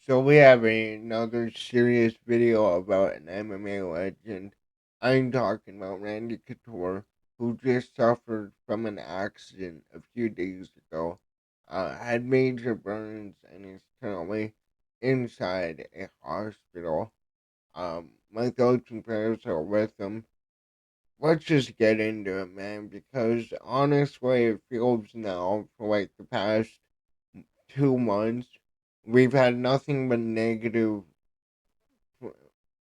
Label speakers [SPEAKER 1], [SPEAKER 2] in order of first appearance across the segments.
[SPEAKER 1] So we have another serious video about an MMA legend. I'm talking about Randy Couture, who just suffered from an accident a few days ago. Had major burns and is currently inside a hospital. My thoughts and prayers are with him. Let's just get into it, man, because honestly, it feels now for like the past 2 months, we've had nothing but negative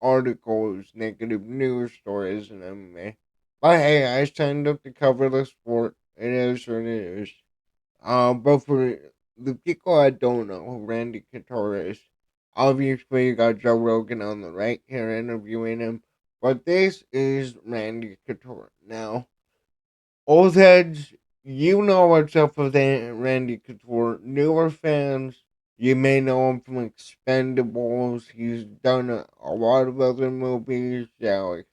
[SPEAKER 1] articles, negative news stories, and MMA. But hey, I signed up to cover the sport. It is what it is. But for the people that don't know who Randy Couture is, obviously you got Joe Rogan on the right here interviewing him. But this is Randy Couture. Now, old heads, you know what's up with Randy Couture. Newer fans, you may know him from Expendables. He's done a lot of other movies. Yeah, like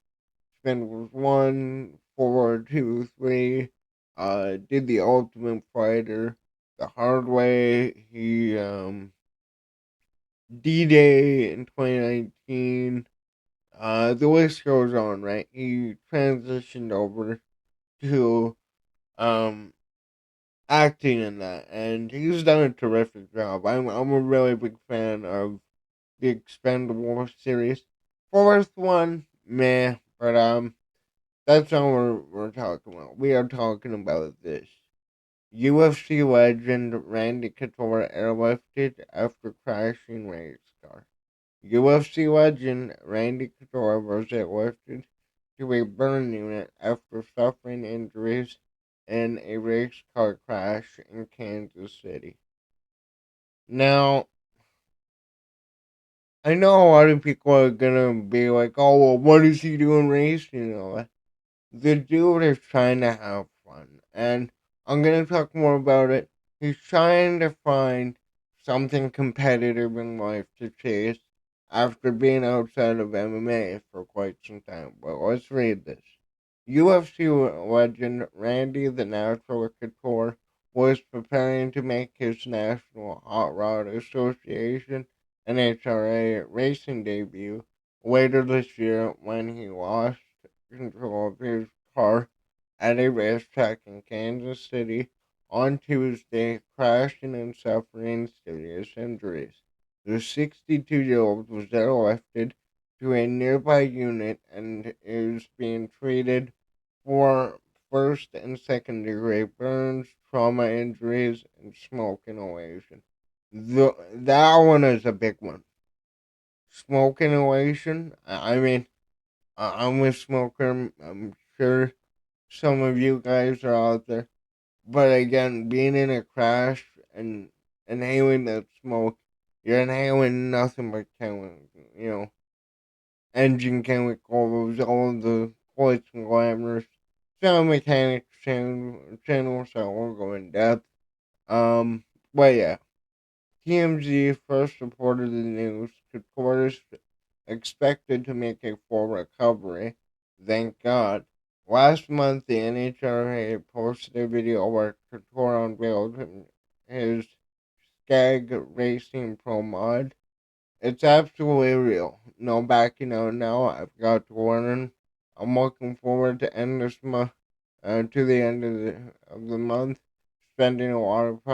[SPEAKER 1] Expendables 1, 4, 2, 3. Did The Ultimate Fighter, The Hard Way. He, D-Day in 2019. The list goes on, right? He transitioned over to, um, acting in that, and he's done a terrific job. I'm a really big fan of the Expendable series. Fourth one, meh, but that's not what we're talking about. We are talking about this. UFC legend Randy Couture airlifted after crashing race car. UFC legend Randy Couture was airlifted to a burn unit after suffering injuries in a race car crash in Kansas City. Now, I know a lot of people are gonna be like, "Oh, well, what is he doing racing?" The dude is trying to have fun, and I'm gonna talk more about it. He's trying to find something competitive in life to chase after being outside of MMA for quite some time. But let's read this. UFC legend Randy the Natural Couture was preparing to make his National Hot Rod Association NHRA racing debut later this year when he lost control of his car at a racetrack in Kansas City on Tuesday, crashing and suffering serious injuries. The 62-year-old was airlifted to a nearby unit and is being treated for first and second degree burns, trauma injuries, and smoke inhalation. That one is a big one. Smoke inhalation. I mean, I'm a smoker. I'm sure some of you guys are out there. But again, being in a crash and inhaling that smoke, you're inhaling nothing but engine chemicals, all of the glitz and glamours. Some mechanics channels, so I won't go in depth. But yeah, TMZ first reported the news. Couture is expected to make a full recovery. Thank God. Last month, the NHRA posted a video where Couture unveiled his Skag Racing Pro mod. It's absolutely real. No backing out now. I've got to learn. I'm looking forward to to the end of the month, spending a lot of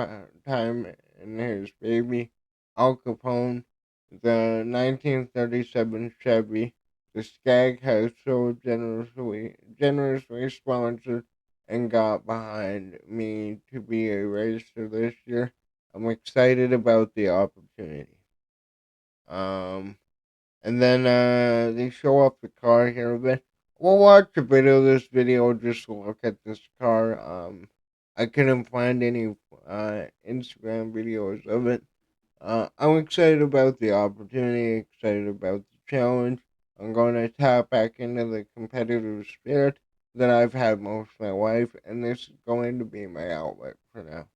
[SPEAKER 1] time in his baby Al Capone, the 1937 Chevy. The Skag has so generously sponsored and got behind me to be a racer this year. I'm excited about the opportunity. Um, and then they show off the car here a bit. We'll watch a bit of this video just to look at this car. I couldn't find any Instagram videos of it. I'm excited about the opportunity, excited about the challenge. I'm going to tap back into the competitive spirit that I've had most of my life, and this is going to be my outlet for now.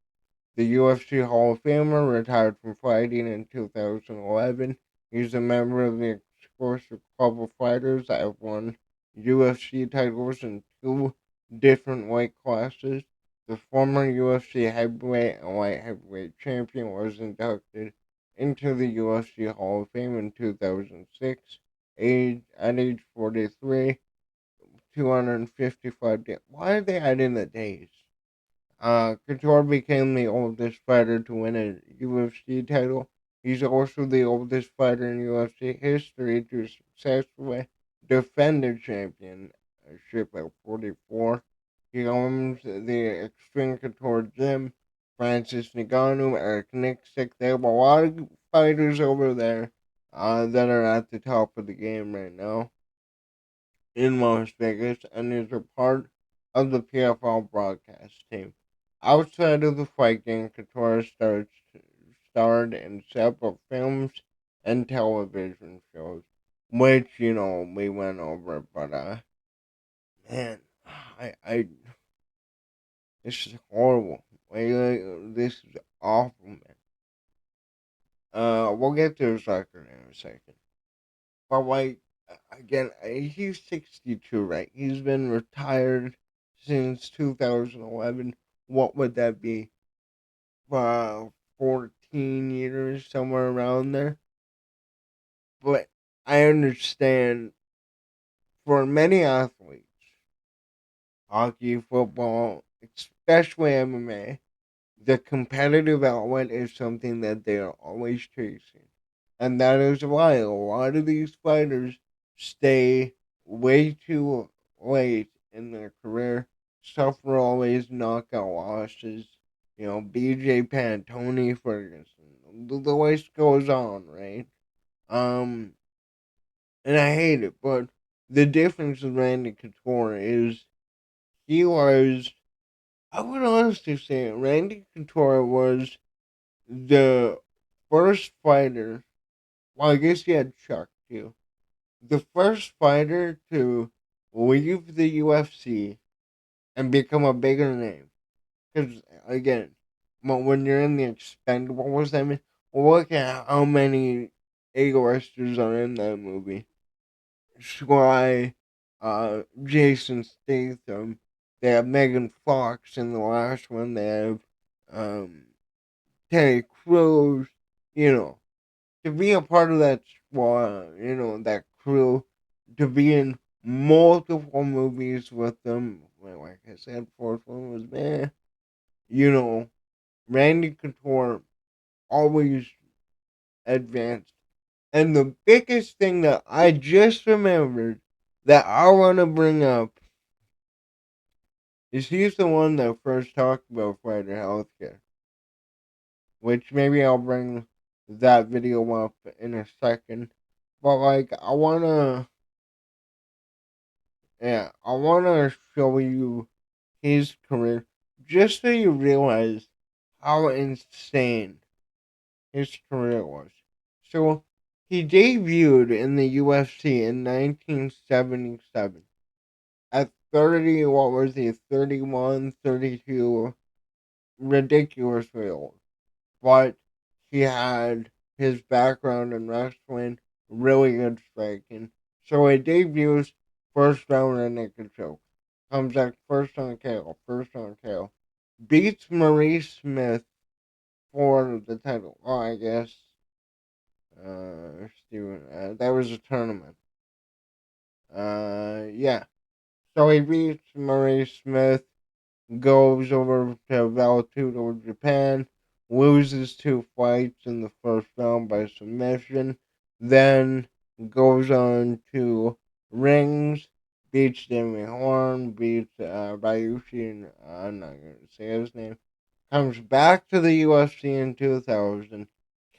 [SPEAKER 1] The UFC Hall of Famer retired from fighting in 2011. He's a member of the exclusive club of fighters that have won UFC titles in two different weight classes. The former UFC heavyweight and light heavyweight champion was inducted into the UFC Hall of Fame in 2006, at age 43, 255 days. Why are they adding the days? Couture became the oldest fighter to win a UFC title. He's also the oldest fighter in UFC history to successfully defend the championship at 44. He owns the Extreme Couture Gym. Francis Ngannou, Eric Nicksick. They have a lot of fighters over there that are at the top of the game right now in Las Vegas and is a part of the PFL broadcast team. Outside of the fight game, Couture starred in several films and television shows, which, we went over, but, man, I this is horrible. This is awful, man. We'll get to his record in a second. But again, he's 62, right? He's been retired since 2011. What would that be? 14 years, somewhere around there. But I understand for many athletes, hockey, football, especially MMA, the competitive element is something that they are always chasing. And that is why a lot of these fighters stay way too late in their career, suffer all these knockout losses. BJ Penn, Tony Ferguson, the list goes on, right? Um, and I hate it, but the difference with Randy Couture is he was, I would honestly say, Randy Couture was the first fighter. Well, I guess he had Chuck too. The first fighter to leave the UFC and become a bigger name. Because again, when you're in the Expendables, I mean, look at how many A-listers are in that movie. Sly, Jason Statham. They have Megan Fox in the last one. They have um, Terry Crews. You know, to be a part of that squad, that crew, to be in multiple movies with them. Like I said, fourth one was man. Randy Couture always advanced. And the biggest thing that I just remembered that I want to bring up is he's the one that first talked about fighter healthcare. Which maybe I'll bring that video up in a second. But I wanna show you his career just so you realize how insane his career was. So he debuted in the UFC in 1977 at 30. What was he? 31, 32, ridiculously old. But he had his background in wrestling, really good striking. So he debuts first round in naked choke. Comes back first on KO. Beats Maurice Smith for the title. Oh, I guess. Steven, that was a tournament. Yeah. So he beats Maurice Smith, goes over to Valutudo, Japan, loses two fights in the first round by submission, then goes on to rings, beats Jimmy Horn, beats Ryushi, and I'm not going to say his name, comes back to the UFC in 2000,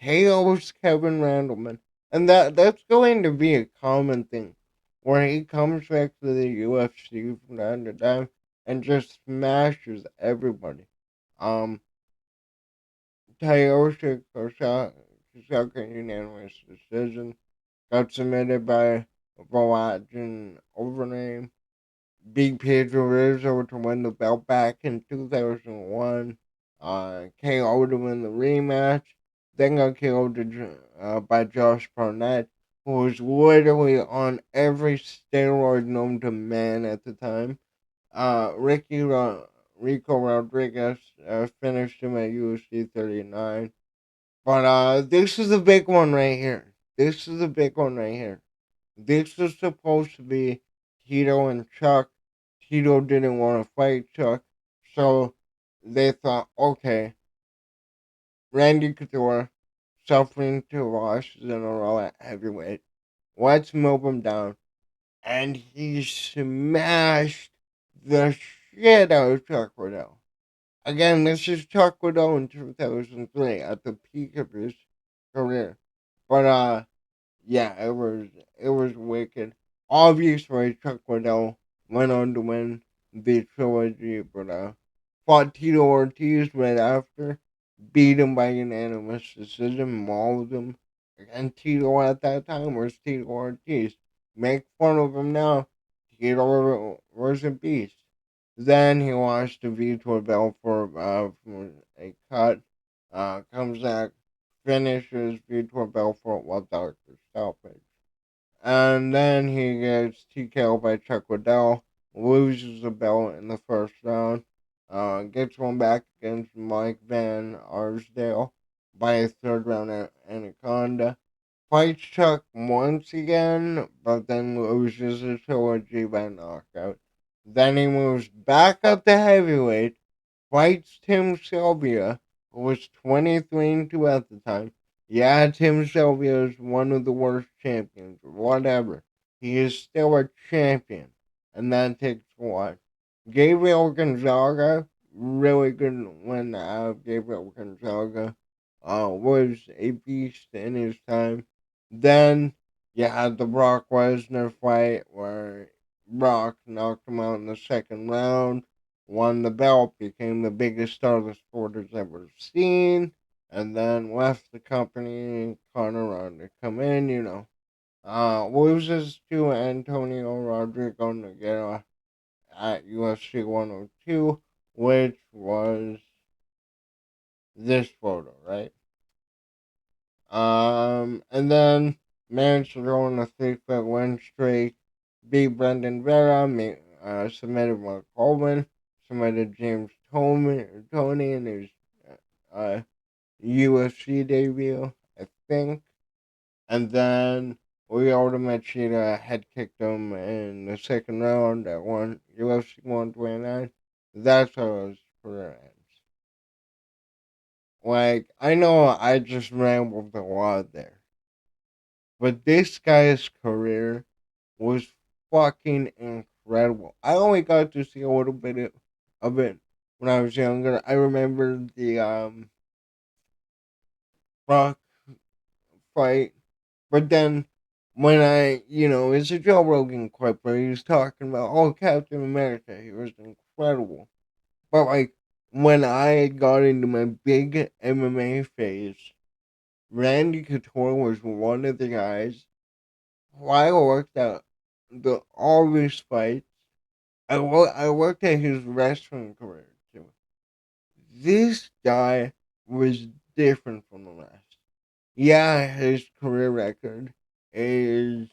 [SPEAKER 1] KOs Kevin Randleman, and that's going to be a common thing, where he comes back to the UFC from time to time and just smashes everybody. Um, Tayoshi Kosaka unanimous decision got submitted by Volagin Overname. Beat Pedro Rizzo to win the belt back in 2001. KO'd him in the rematch. Then got killed by Josh Barnett, who was literally on every steroid known to man at the time. Rico Rodriguez finished him at UFC 39. But this is a big one right here. This is a big one right here. This was supposed to be Tito and Chuck. Tito didn't want to fight Chuck, so they thought, okay, Randy Couture suffering two losses in a row at heavyweight. Let's move him down. And he smashed the shit out of Chuck Liddell. Again, this is Chuck Liddell in 2003 at the peak of his career. But yeah, it was wicked. Obviously, Chuck Liddell went on to win the trilogy, but fought Tito Ortiz right after, beat him by unanimous decision, mauled him. And Tito at that time was Tito Ortiz. Make fun of him now. Tito was a beast. Then he lost to Vitor Belfort for a cut. Comes back, finishes Vitor Belfort without the stoppage. And then he gets TKO by Chuck Liddell, loses the belt in the first round, gets one back against Mike Van Arsdale by a third round Anaconda, fights Chuck once again, but then loses the trilogy by knockout. Then he moves back up to heavyweight, fights Tim Sylvia, who was 23-2 at the time. Yeah, Tim Sylvia is one of the worst champions, whatever. He is still a champion, and that takes what? Gabriel Gonzaga, really good win out of Gabriel Gonzaga, was a beast in his time. Then you had the Brock Lesnar fight where Brock knocked him out in the second round, won the belt, became the biggest star the sport has ever seen, and then left the company. Conor Ronda come in. Loses to Antonio Rodrigo Nogueira at UFC 102, which was this photo, right? And then managed to go on a 3-fight win streak, beat Brendan Vera, submitted Mark Coleman, submitted James Tony in his uh, UFC debut, I think. And then Lyoto Machida head kicked him in the second round at UFC 129. That's how his career ends. Like, I know I just rambled a lot there, but this guy's career was fucking incredible. I only got to see a little bit of it when I was younger. I remember the Rock fight, but then when it's a Joe Rogan clip where he was talking about, oh, Captain America, he was incredible. But like when I got into my big MMA phase, Randy Couture was one of the guys who I worked at all his fights. I worked at his wrestling career too. This guy was different from the rest. Yeah, his career record is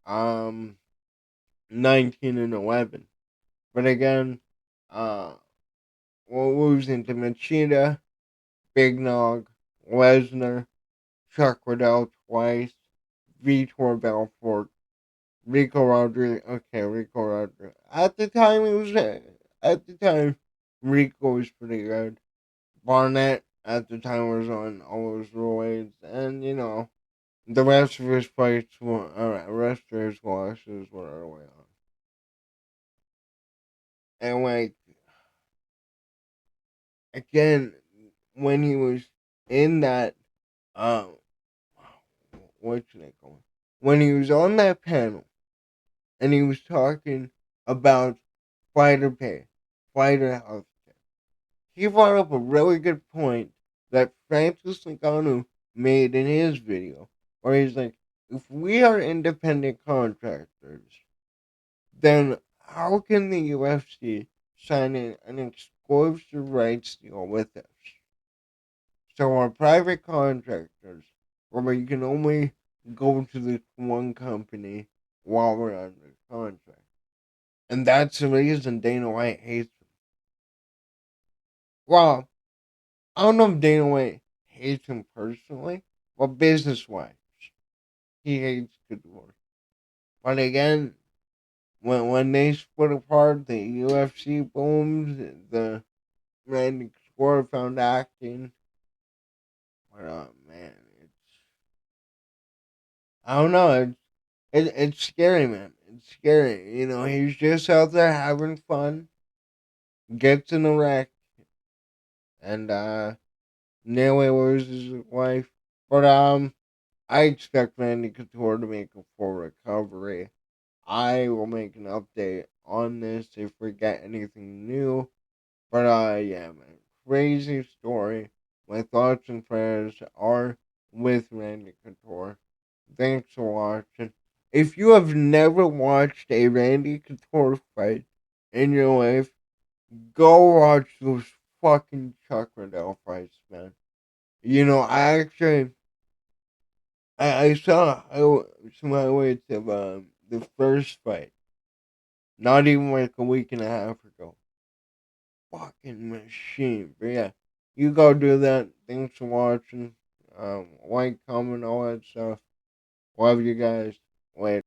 [SPEAKER 1] um 19-11. But again, uh we're losing to Machida, Big Nog, Lesnar, Chuck Liddell twice, Vitor Belfort, Rico Rodriguez. Okay, Rico Rodriguez. At the time, Rico was pretty good. Barnett at the time was on all those roids, and the rest of his fights were, rest of his losses were early on. And like again, when he was in that, um, what should I call it? When he was on that panel and he was talking about fighter pay, fighter health care, he brought up a really good point that Francis Ngannou made in his video, where he's like, if we are independent contractors, then how can the UFC sign an exclusive rights deal with us? So our private contractors, where we can only go to this one company while we're under contract. And that's the reason Dana White hates him. Well, I don't know if Dana White hates him personally, but business wise, he hates Couture. But again, when they split apart, the UFC boomed, the Randy Couture found acting. But man, it's I don't know. It's scary, man. It's scary. He's just out there having fun, gets in a wreck, and nearly loses his wife. But I expect Randy Couture to make a full recovery. I will make an update on this if we get anything new. But yeah, man, crazy story. My thoughts and prayers are with Randy Couture. Thanks for watching. If you have never watched a Randy Couture fight in your life, go watch those fucking Chuck Liddell fights, man. I actually I saw some highlights of the first fight, not even like a week and a half ago. Fucking machine, but yeah, you go do that. Thanks for watching. Like, comment, all that stuff. Love you guys. Later.